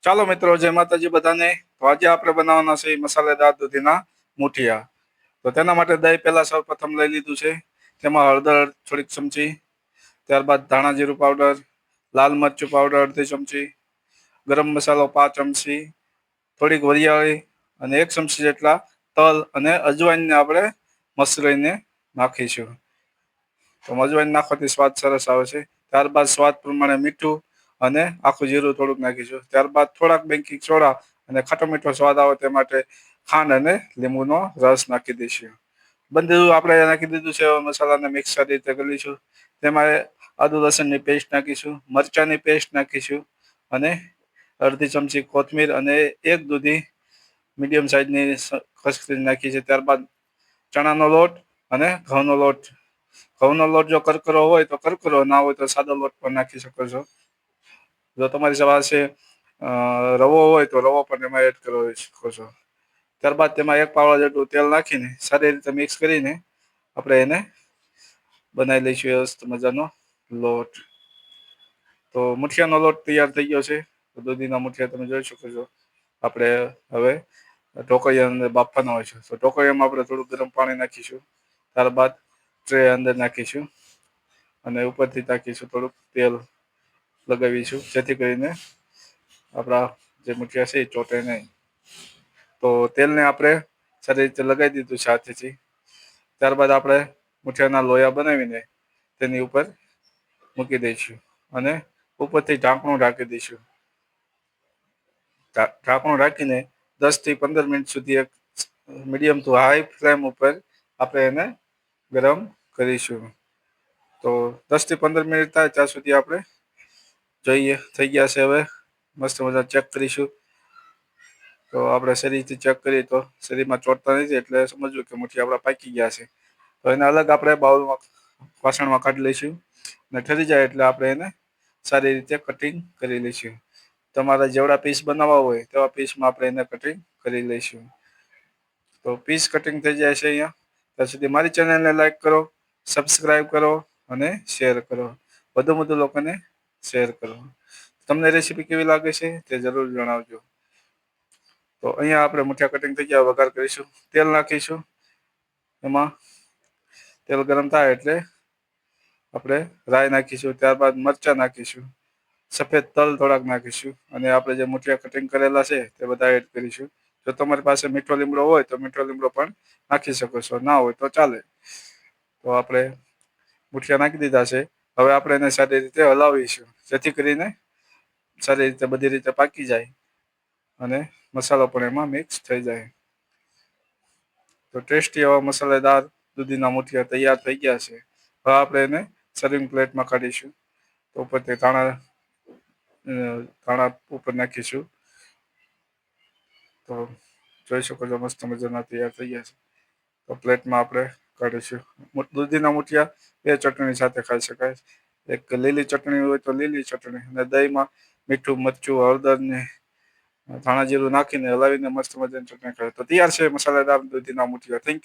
ચાલો મિત્રો, જય માતાજી બધાને. તો આજે આપણે બનાવવાના છે મસાલેદાર દૂધીના મુઠિયા. તો તેના માટે દહીં પહેલા સૌપ્રથમ લઈ લીધું છે. તેમાં હળદર થોડીક ચમચી, ત્યારબાદ ધાણા જીરું પાવડર, લાલ મરચું પાવડર અડધી ચમચી, ગરમ મસાલો 5 ચમચી, થોડીક વરિયાળી અને 1 ચમચી જેટલા તલ અને અજવાઈનને આપણે મસળીને નાખીશું. તો અજવાઈન નાખવાથી સ્વાદ સરસ આવે છે. ત્યારબાદ સ્વાદ પ્રમાણે મીઠું અને આખું જીરું થોડુંક નાખીશું. ત્યારબાદ થોડાક બેકિંગ સોડા અને ખાટો મીઠો સ્વાદ આવે તે માટે ખાંડ અને લીંબુનો રસ નાખી દઈશું. બધું આપણે નાખી દીધું છે. મસાલાને મિક્સ સારી રીતે કરી લઈશું. તેમાં આદુ લસણની પેસ્ટ નાખીશું, મરચાંની પેસ્ટ નાખીશું અને અડધી ચમચી કોથમીર અને એક દૂધી મીડિયમ સાઇઝની ખસખસ નાખી છે. ત્યારબાદ ચણાનો લોટ અને ઘઉંનો લોટ. ઘઉંનો લોટ જો કરકરો હોય તો કરકરો, ના હોય તો સાદો લોટ પણ નાખી શકો છો. જો તમારી પાસે રવો હોય તો રવો પણ એમાં એડ કરી શકો છો. ત્યારબાદ તેમાં 1 પાવડા જેટલું તેલ નાખીને સારી રીતે મિક્સ કરીને આપણે એને બનાવી લઈશું વ્યવસ્થિત મજાનો લોટ. તો મુઠિયાનો લોટ તૈયાર થઈ ગયો છે. દૂધીના મુઠિયા તમે જોઈ શકો છો. આપણે હવે ઢોકળિયા અંદર બાફવાના હોય છે. તો ઢોકળિયામાં આપણે થોડું ગરમ પાણી નાખીશું. ત્યારબાદ ટ્રે અંદર નાખીશું અને ઉપરથી નાખીશું થોડુંક તેલ લગાવીશું, જેથી કરીને આપણા જે મુઠિયા છે એ ચોટે નહીં. તો તેલને આપણે સારી રીતે લગાવી દીધું છે હાથેથી. ત્યારબાદ આપણે મુઠિયાના લોયા બનાવીને તેની ઉપર મૂકી દઈશું અને ઉપરથી ઢાંકણું ઢાંકી દઈશું. ઢાંકણું રાખીને 10 થી 15 મિનિટ સુધી એક મીડિયમ ટુ હાઈ ફ્લેમ ઉપર આપણે એને ગરમ કરીશું. તો 10 થી 15 મિનિટ થાય ત્યાં સુધી આપણે જોઈએ થઈ ગયા છે. હવે મસ્ત મજા ચેક કરીશું. તો આપણે શરીરથી ચેક કરીએ તો શરીરમાં ચોટતા નથી, એટલે સમજવું કે મુઠિયા આપણા પાકી ગયા છે. તો એને અલગ આપણે બાઉલમાં વાસણમાં કાઢી લઈશું અને ઠરી જાય એટલે આપણે એને સારી રીતે કટિંગ કરી લઈશું. તમારે જેવડા પીસ બનાવવા હોય તેવા પીસમાં આપણે એને કટિંગ કરી લઈશું. તો પીસ કટિંગ થઈ જાય છે અહીંયા. ત્યાં સુધી મારી ચેનલને લાઈક કરો, સબસ્ક્રાઈબ કરો અને શેર કરો. વધુ લોકોને શેર કરો. તમને રેસીપી કેવી લાગે છે તે જરૂર જણાવજો. તો અહીંયા આપણે મુઠિયા કટિંગ થઈ ગયા. વઘાર કરીશું, તેલ નાખીશું. એમાં તેલ ગરમ થાય એટલે આપણે રાઈ નાખીશું. ત્યારબાદ મરચાં નાખીશું, સફેદ તલ થોડાક નાખીશું અને આપણે જે મુઠિયા કટિંગ કરેલા છે તે બધા એડ કરીશું. જો તમારી પાસે મીઠો લીમડો હોય તો મીઠો લીમડો પણ નાખી શકો છો, ના હોય તો ચાલે. તો આપણે મુઠિયા નાખી દીધા છે. હવે આપણે એને સારી રીતે હલાવીશું, જેથી કરીને સારી રીતે બધી રીતે પાકી જાય અને મસાલો પણ એમાં મિક્સ થઈ જાય. તો ટેસ્ટી એવા મસાલેદાર દૂધીના મુઠિયા તૈયાર થઈ ગયા છે. હવે આપણે એને સર્વિંગ પ્લેટમાં કાઢીશું. તો ઉપરથી ધાણા ઉપર નાખીશું. તો જોઈ શકો છો મસ્ત મજાના તૈયાર થઈ ગયા છે. તો પ્લેટમાં આપણે કાઢીશું. દૂધીના મુઠિયા 2 ચટણી સાથે ખાઈ શકાય. એક લીલી ચટણી હોય તો લીલી ચટણી, અને દહીંમાં મીઠું, મરચું, હળદર ને ધાણા જીરું નાખીને હલાવીને મસ્ત મજાની ચટણી ખાય તો તૈયાર છે મસાલેદાર દૂધીના મુઠિયા. Thank you.